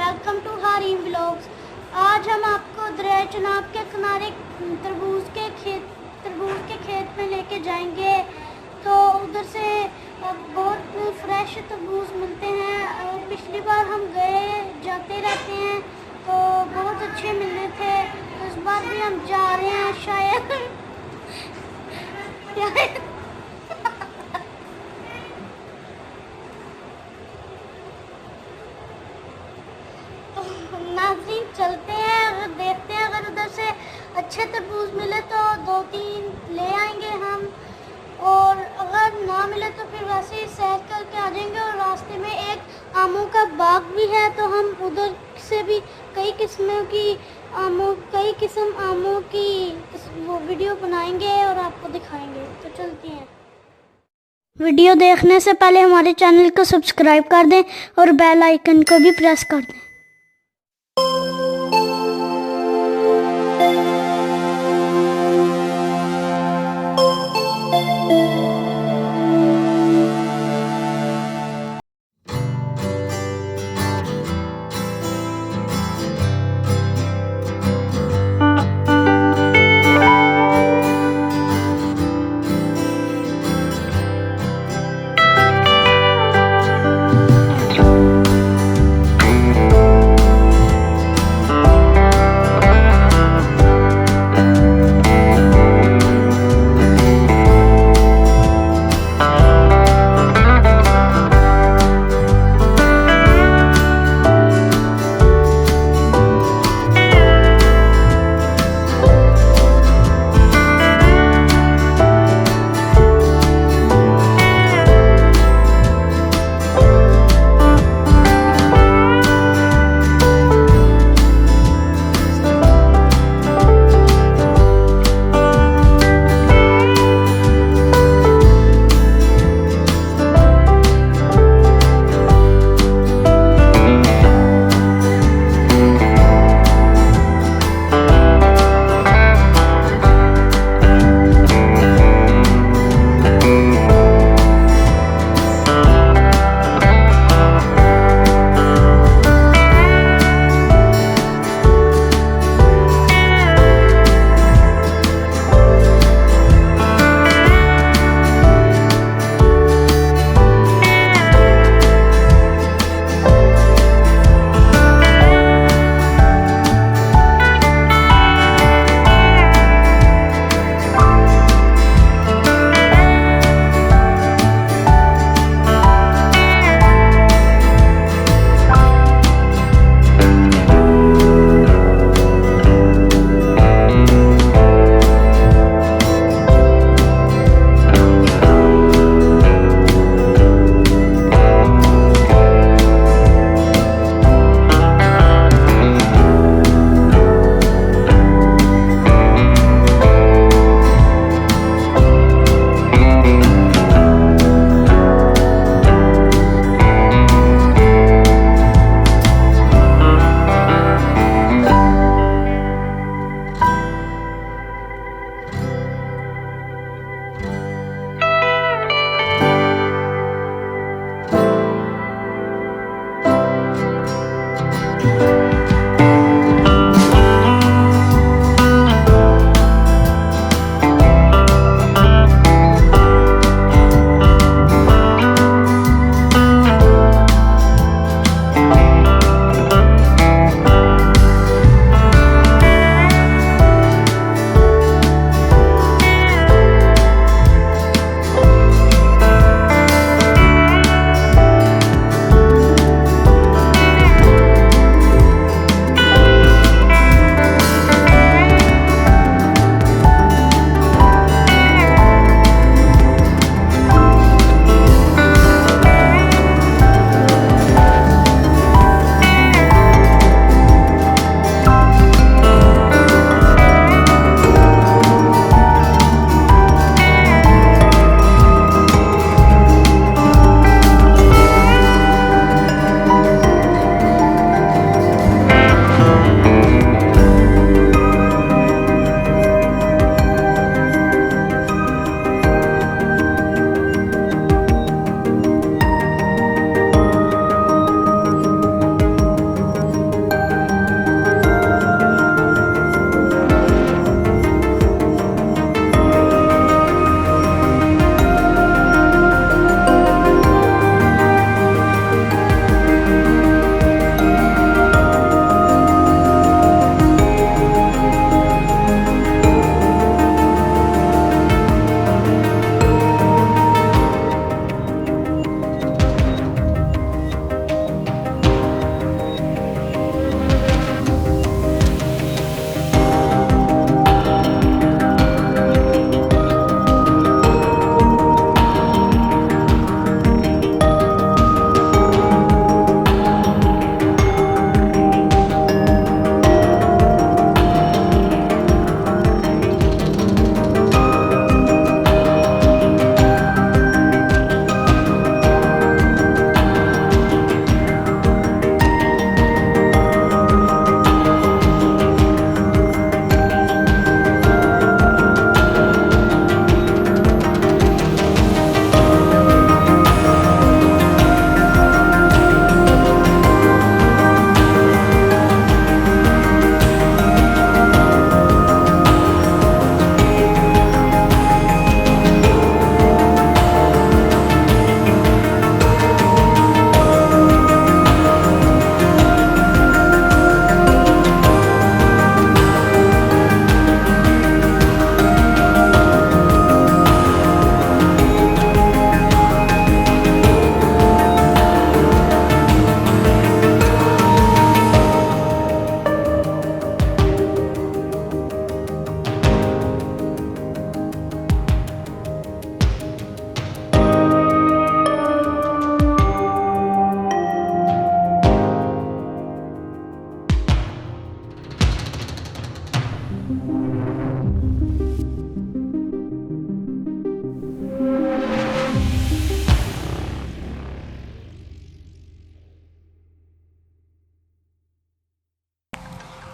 Welcome to हारीम vlogs. आज हम आपको दरिया चनाब के किनारे तरबूज के खेत में लेके जाएंगे। तो उधर से बहुत फ्रेश तरबूज मिलते हैं और पिछली बार हम गए जाते रहते हैं तो बहुत अच्छे मिलने थे। तो इस बार भी हम जा रहे हैं शायद नाज़रीन चलते हैं, अगर देखते हैं अगर उधर से अच्छे तरबूज मिले तो 2-3 ले आएंगे हम, और अगर ना मिले तो फिर वैसे ही सैर करके आ जाएंगे। और रास्ते में एक आमों का बाग भी है तो हम उधर से भी कई किस्म आमों की वो वीडियो बनाएंगे और आपको दिखाएंगे। तो चलते हैं। वीडियो देखने से पहले हमारे चैनल को सब्सक्राइब कर दें और बेल आइकन को भी प्रेस कर दें।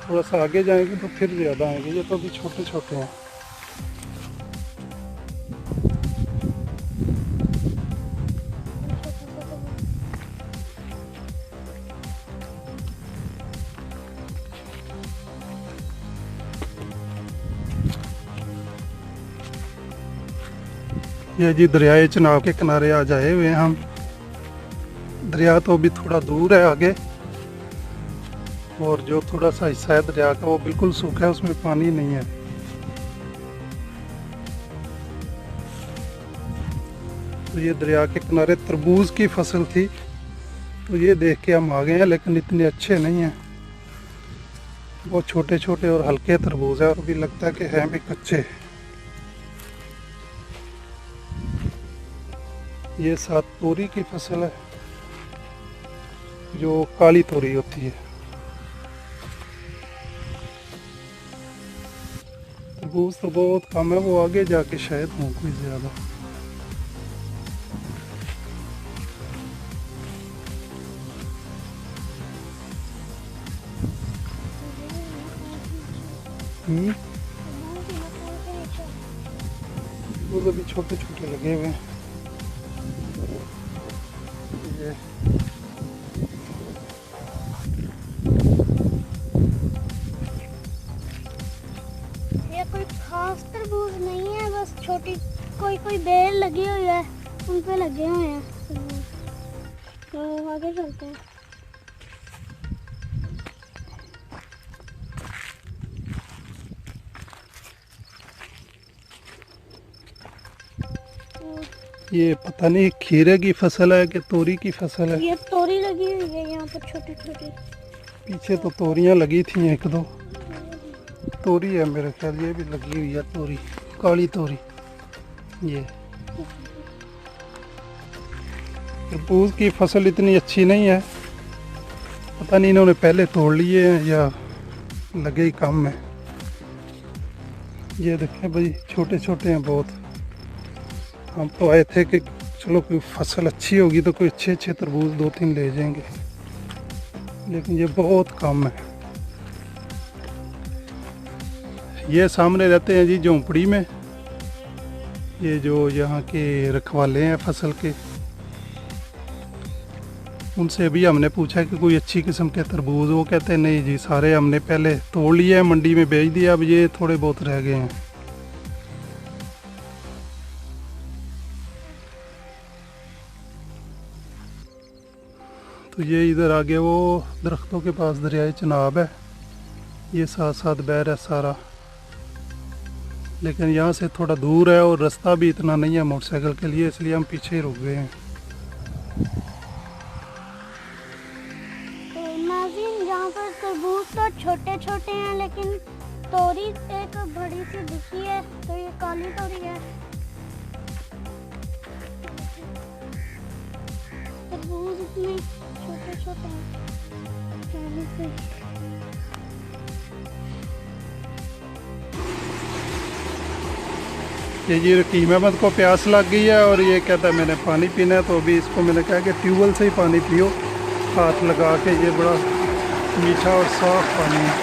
थोड़ा सा आगे जाएंगे तो फिर ज़्यादा आएंगे, ये तो अभी छोटे छोटे हैं। ये जी दरियाए चनाब के किनारे आ जाए हुए हैं हम। दरिया तो अभी थोड़ा दूर है आगे, और जो थोड़ा सा हिस्सा है दरिया का वो बिल्कुल सूखा है, उसमें पानी नहीं है। तो ये दरिया के किनारे तरबूज की फसल थी, तो ये देख के हम आ गए हैं, लेकिन इतने अच्छे नहीं हैं। बहुत छोटे छोटे और हल्के तरबूज है, और अभी लगता है कि हैं भी कच्चे। ये साथ तोरी की फसल है, जो काली तोरी होती है। तरबूज तो बहुत कम है, वो आगे जाके शायद हो कोई ज़्यादा। वो तो भी छोटे छोटे लगे हुए हैं। ये कोई खास तरबूज नहीं है, बस छोटी कोई कोई बेल लगी हुई है, उन पे लगे हुए हैं तरबूज। तो आगे चलते हैं। ये पता नहीं खीरे की फसल है कि तोरी की फसल है। ये तोरी लगी हुई है यहाँ पर छोटी छोटी। पीछे तो तोरियां लगी थी एक दो, तोरी है मेरे ख्याल, ये भी लगी हुई है तोरी, काली तोरी। ये तरबूज की फसल इतनी अच्छी नहीं है, पता नहीं इन्होंने पहले तोड़ लिए हैं या लगे ही काम में। ये देखें भाई, छोटे छोटे हैं बहुत। हम तो आए थे कि चलो कोई फसल अच्छी होगी तो कोई अच्छे अच्छे तरबूज 2-3 ले जाएंगे, लेकिन ये बहुत कम है। ये सामने रहते हैं जी झोंपड़ी में, ये जो यहाँ के रखवाले हैं फसल के, उनसे अभी हमने पूछा कि कोई अच्छी किस्म के तरबूज, वो कहते हैं नहीं जी, सारे हमने पहले तोड़ लिए हैं, मंडी में बेच दिया, अब ये थोड़े बहुत रह गए हैं। तो ये इधर आगे वो दरख्तों के पास दरियाए चनाब है, ये साथ साथ बह रहा है सारा, लेकिन यहाँ से थोड़ा दूर है और रास्ता भी इतना नहीं है मोटरसाइकिल के लिए, इसलिए हम पीछे ही रुक गए हैं। तो नाज़रीन, यहाँ पर तरबूज तो छोटे छोटे हैं, लेकिन तोरी एक बड़ी सी दिखी है, तो ये काली तोरी है। तरबूज इतने छोटे छोटे हैं। ये जी रकीम अहमद को प्यास लग गई है और ये कहता है मैंने पानी पीना है, तो अभी इसको मैंने कहा कि ट्यूबवेल से ही पानी पियो, हाथ लगा के। ये बड़ा मीठा और साफ पानी है।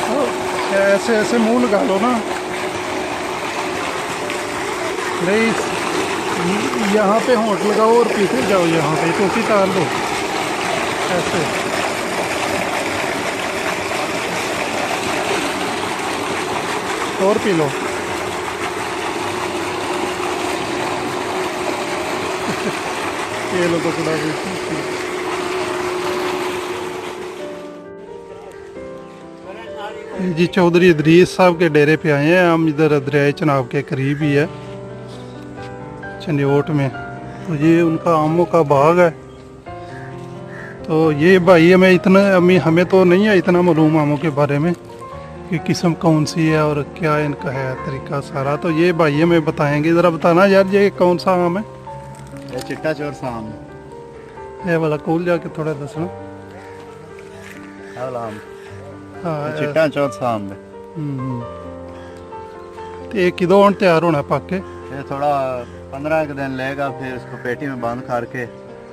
तो ऐसे ऐसे मुंह लगा लो ना, नहीं यहाँ पे होंठ लगाओ और पीते जाओ, यहाँ पे तो उसी तार दो ऐसे। और पी लो। ये लो तो थोड़ा जी। चौधरी इदरीस साहब के डेरे पे आए हैं हम, इधर दरियाए चनाब के करीब ही है, चंदियोट में। तो ये उनका आमों का बाग है। तो ये भाई हमें तो नहीं है इतना मालूम आमों के बारे में कि किस्म कौन सी है और क्या इनका है तरीका सारा, तो ये भाई हमें बताएंगे। ज़रा बताना यार, ये कौन सा आम है? ये चिट्टा चोर सा आम ये वाला कोल जाके थोड़ा दसना। आम हाँ, चिट्टा चोर सा आम है। तो ये किदों तैयार होना पक के? ये थोड़ा 15 दिन लेगा, फिर इसको पेटी में बंद करके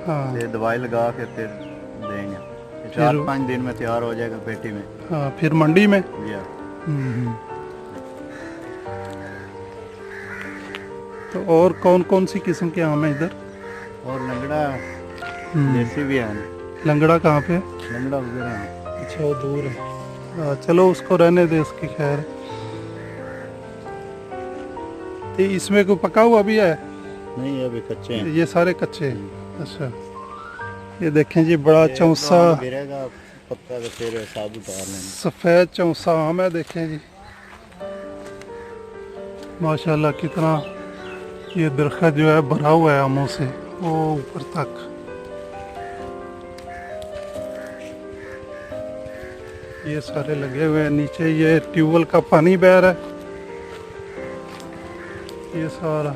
हाँ फिर दवाई लगा के फिर देंगे। ये 4-5 दिन में तैयार हो जाएगा पेटी में। हाँ, फिर मंडी में। जी हाँ। हम्म। तो और कौन कौन सी किस्म के आम है इधर? और लंगड़ा देसी भी है। लंगड़ा कहाँ पे? लंगड़ा उधर है। अच्छा, वो दूर है। चलो उसको रहने दे, उसकी खैर। तो इसमें कोई पका हुआ भी है? नहीं, अभी कच्चे हैं। ये सारे कच्चे हैं। अच्छा, ये देखें जी, बड़ा चौसा गिरेगा पत्ता तो फिर साबुत उतार लेंगे। सफ़ेद चौसा आम है। देखें जी, माशाल्लाह कितना ये दरख्त जो है भरा हुआ है आमों से, वो ऊपर तक। ये सारे लगे हुए हैं। नीचे ये ट्यूबवेल का पानी बह रहा है, ये सारा।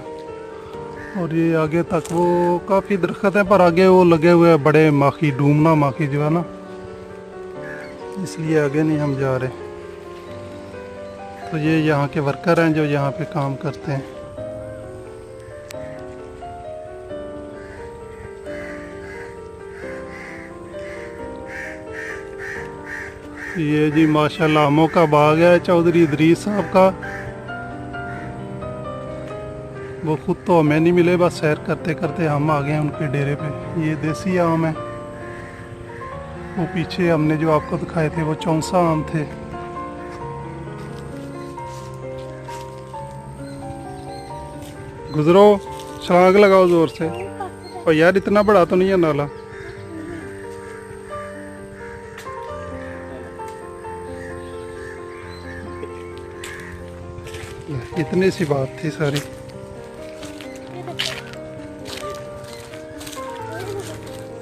और ये आगे तक वो काफ़ी दरख्त है, पर आगे वो लगे हुए हैं बड़े माखी, डूमना माखी जो है ना, इसलिए आगे नहीं हम जा रहे। तो ये यहाँ के वर्कर हैं जो यहाँ पे काम करते हैं। ये जी माशाल्लाह आमों का बाग है चौधरी इदरीस साहब का। वो खुद तो हमें नहीं मिले, बस सैर करते करते हम आ गए उनके डेरे पे। ये देसी आम है। वो पीछे हमने जो आपको दिखाए थे वो चौसा आम थे। गुजरो, छलांग लगाओ जोर से। और यार इतना बड़ा तो नहीं है नाला। इतनी सी बात थी सारी।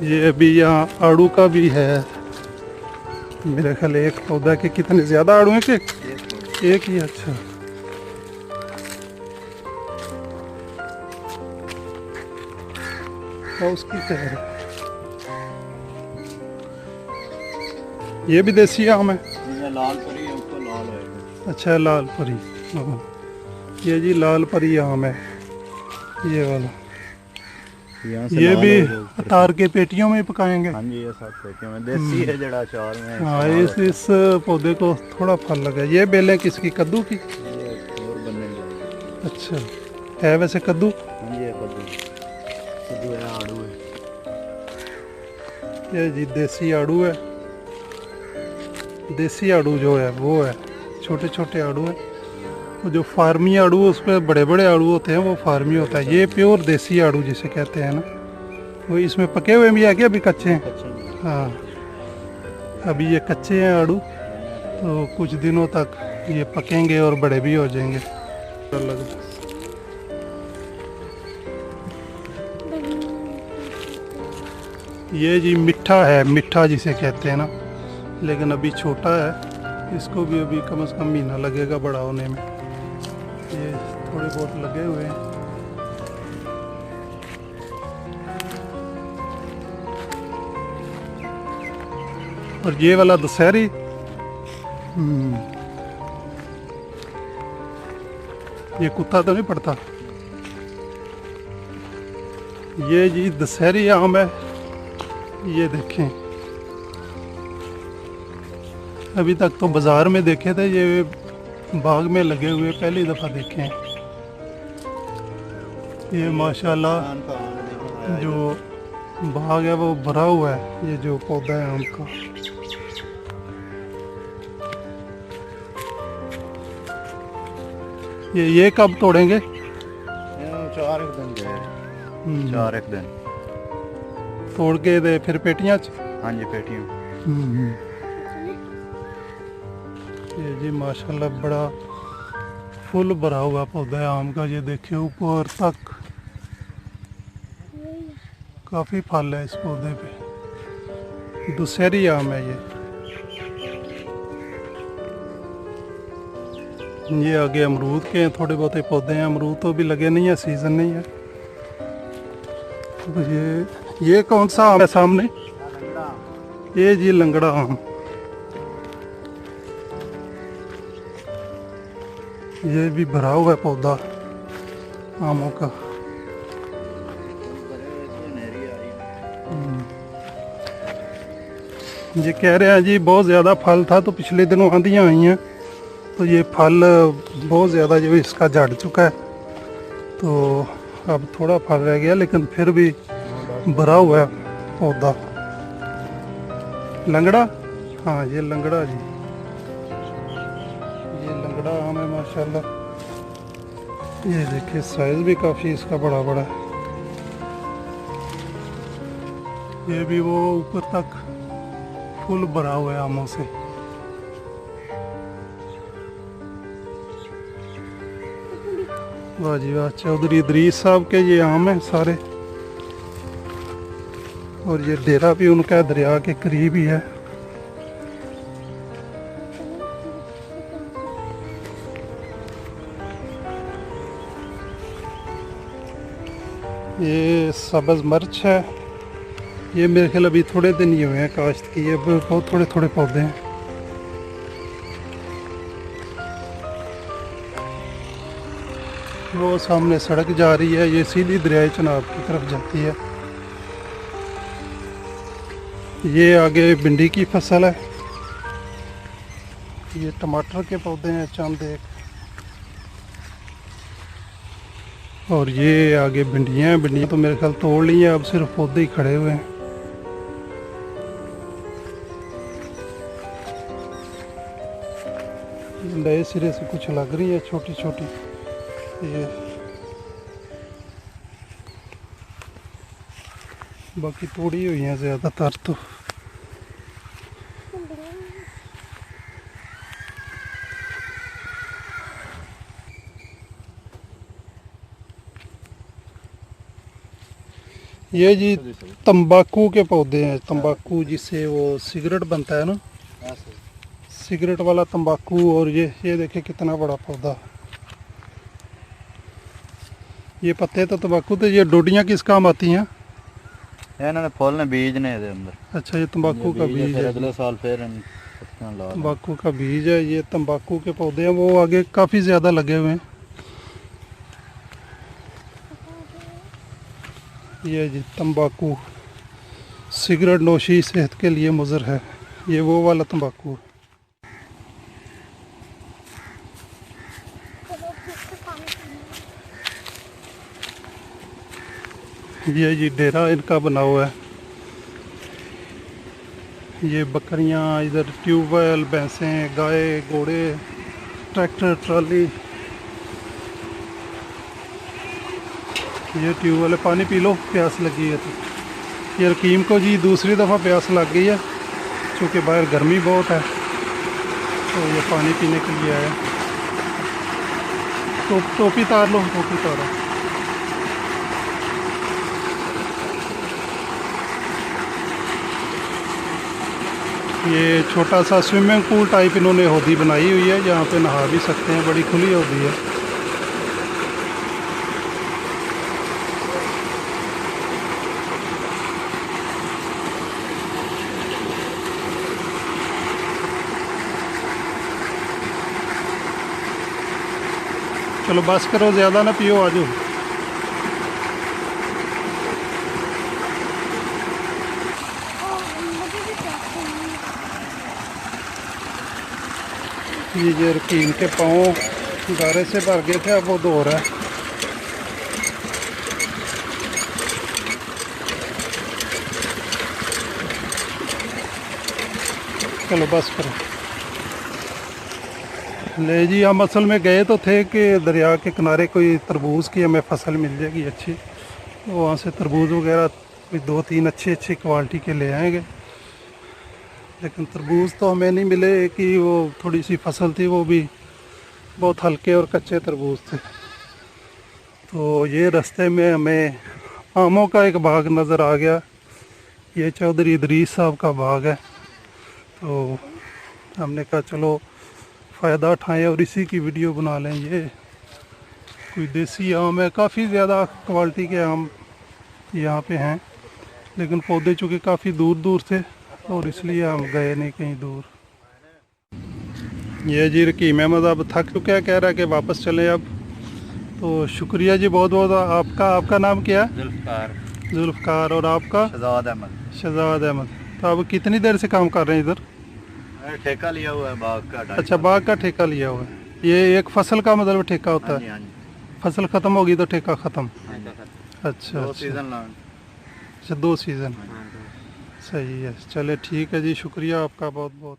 ये अभी यहाँ आड़ू का भी है मेरे ख्याल। एक पौधा के कितने ज़्यादा आड़ू हैं कि एक ही? अच्छा, और उसकी कह रहे ये भी देसी आम है। ये लाल परी है, ऊपर लाल होएगा। अच्छा, लाल परी। हाँ, ये जी लाल परी आम है ये वाला। यहाँ से ये लाल भी होएगा ऊपर। तार के पेटियों में पकाएंगे। हाँ जी, ये सब पेटियों में देसी है जड़ा अचार में। हाँ, इस पौधे को थोड़ा फल लगा। ये बेलें किसकी? कद्दू की? ये और बनने लगे। अच्छा, है वैसे कद्दू? हाँ जी, ये कद्दू है, आड़ू है। ये जी देसी आड़ू है। देसी आड़ू जो है वो है, छोटे छोटे आड़ू है। वो जो फार्मी आड़ू उस पर बड़े बड़े आड़ू होते हैं, वो फार्मी होता है। ये प्योर देसी आड़ू जिसे कहते हैं ना, वो इसमें पके हुए भी है क्या? अभी कच्चे हैं? हाँ, अभी ये कच्चे हैं आड़ू, तो कुछ दिनों तक ये पकेंगे और बड़े भी हो जाएंगे। ये जी मिठा है, मिठा जिसे कहते हैं ना, लेकिन अभी छोटा है। इसको भी अभी कम से कम महीना लगेगा बड़ा होने में। ये थोड़े बहुत लगे हुए हैं। और ये वाला दशहरी, ये कुत्ता तो नहीं पड़ता। ये जी दशहरी आम है। ये देखें, अभी तक तो बाजार में देखे थे, ये बाग में लगे हुए पहली दफ़ा देखे हैं। ये माशाल्लाह जो बाग है वो भरा हुआ है। ये जो पौधा है आम का, ये कब तोड़ेंगे? 4 दिन गए। 4 दिन तोड़ के दे फिर पेटियां हाँ जी, पेटियों। ये जी माशाल्लाह बड़ा फुल भरा हुआ पौधा है आम का। ये देखिए ऊपर तक काफ़ी फल है इस पौधे पे। दशहरी आम है ये आगे अमरूद के हैं, थोड़े बहुत पौधे हैं। अमरूद तो भी लगे नहीं है, सीज़न नहीं है। तो ये कौन सा आम है सामने? ये जी लंगड़ा आम। ये भी भरा हुआ है पौधा आमों का। ये कह रहे हैं जी बहुत ज़्यादा फल था, तो पिछले दिनों आंधियाँ आई हैं तो ये फल बहुत ज़्यादा जो इसका झड़ चुका है, तो अब थोड़ा फल रह गया, लेकिन फिर भी भरा हुआ है पौधा। लंगड़ा, हाँ ये लंगड़ा जी, ये लंगड़ा आम है माशाल्लाह। ये देखिए साइज भी काफ़ी इसका बड़ा बड़ा है। ये भी वो ऊपर तक फुल भरा हुआ है आमों से। वाह जी वाह, चौधरी इदरीस साहब के ये आम हैं सारे, और ये डेरा भी उनका दरिया के करीब ही है। ये सब्ज़ मिर्च है, ये मेरे ख्याल अभी थोड़े दिन ही हुए हैं काश्त की, ये बहुत थोड़े थोड़े पौधे हैं। वो सामने सड़क जा रही है, ये सीधी दरियाए चनाब की तरफ जाती है। ये आगे भिंडी की फसल है, ये टमाटर के पौधे हैं चंद एक, और ये आगे भिंडियाँ हैं। भिंडियाँ तो मेरे ख्याल तोड़ ली हैं, अब सिर्फ पौधे ही खड़े हुए हैं। नए सिरे से कुछ लग रही है छोटी छोटी, ये बाकी तोड़ी हुई हैं ज़्यादातर तो। ये जी तंबाकू के पौधे हैं, तंबाकू जिससे वो सिगरेट बनता है ना, सिगरेट वाला तंबाकू। और ये देखिए कितना बड़ा पौधा। ये पत्ते तो तंबाकू, तो ये डोडियाँ किस काम आती हैं? इन्होंने फुल ने बीज ने ਇਹਦੇ अंदर। अच्छा, ये तंबाकू का बीज है, अगले साल फिर तंबाकू का बीज है। ये तंबाकू के पौधे हैं, वो आगे काफ़ी ज़्यादा लगे हुए हैं। ये जी तंबाकू, सिगरेट नोशी सेहत के लिए मुज़र है, ये वो वाला तंबाकू। ये जी डेरा इनका बना हुआ है। ये बकरियां, इधर ट्यूबवेल, भैंसें, गाय, घोड़े, ट्रैक्टर, ट्रॉली। ये ट्यूबवेल है, पानी पी लो, प्यास लगी है तो। ये रकीम को जी दूसरी दफ़ा प्यास लग गई है, क्योंकि बाहर गर्मी बहुत है, तो ये पानी पीने के लिए आया। तो टोपी तार लो, टोपी तारो। ये छोटा सा स्विमिंग पूल टाइप इन्होंने होदी बनाई हुई है, जहाँ पे नहा भी सकते हैं, बड़ी खुली होदी है। चलो बस करो, ज़्यादा ना पियो, आजो। ये रकीम के पाँव गारे से भर गए थे, अब वो धो रहा है। चलो बस करो। ले जी, हम असल में गए तो थे कि दरिया के किनारे कोई तरबूज की हमें फसल मिल जाएगी अच्छी, तो वहाँ से तरबूज वगैरह कोई 2-3 अच्छी क्वालिटी के ले आएंगे। लेकिन तरबूज तो हमें नहीं मिले, कि वो थोड़ी सी फसल थी, वो भी बहुत हल्के और कच्चे तरबूज थे। तो ये रास्ते में हमें आमों का एक बाग नज़र आ गया। ये चौधरी इदरीस साहब का बाग है, तो हमने कहा चलो फ़ायदा उठाएं और इसी की वीडियो बना लें। ये कोई देसी आम है, काफ़ी ज़्यादा क्वालिटी के आम यहाँ पे हैं, लेकिन पौधे चूँकि काफ़ी दूर दूर थे, और इसलिए हम गए नहीं कहीं दूर। ये जी रकीम अहमद अब थक चुका है, कह रहा है कि वापस चलें अब। तो शुक्रिया जी बहुत बहुत आपका। आपका नाम क्या है? जुल्फ़कार। जुल्फ़कार। और आपका? शहजाद अहमद। शहजाद अहमद। तो अब कितनी देर से काम कर रहे हैं इधर? ठेका लिया हुआ है बाग का। अच्छा, बाग का ठेका लिया हुआ है। ये एक फसल का मतलब ठेका होता है? हाँ जी। फसल खत्म होगी तो ठेका खत्म। अच्छा, 2 सीजन अच्छा 2 सीजन। सही है, चले ठीक है जी, शुक्रिया आपका बहुत बहुत।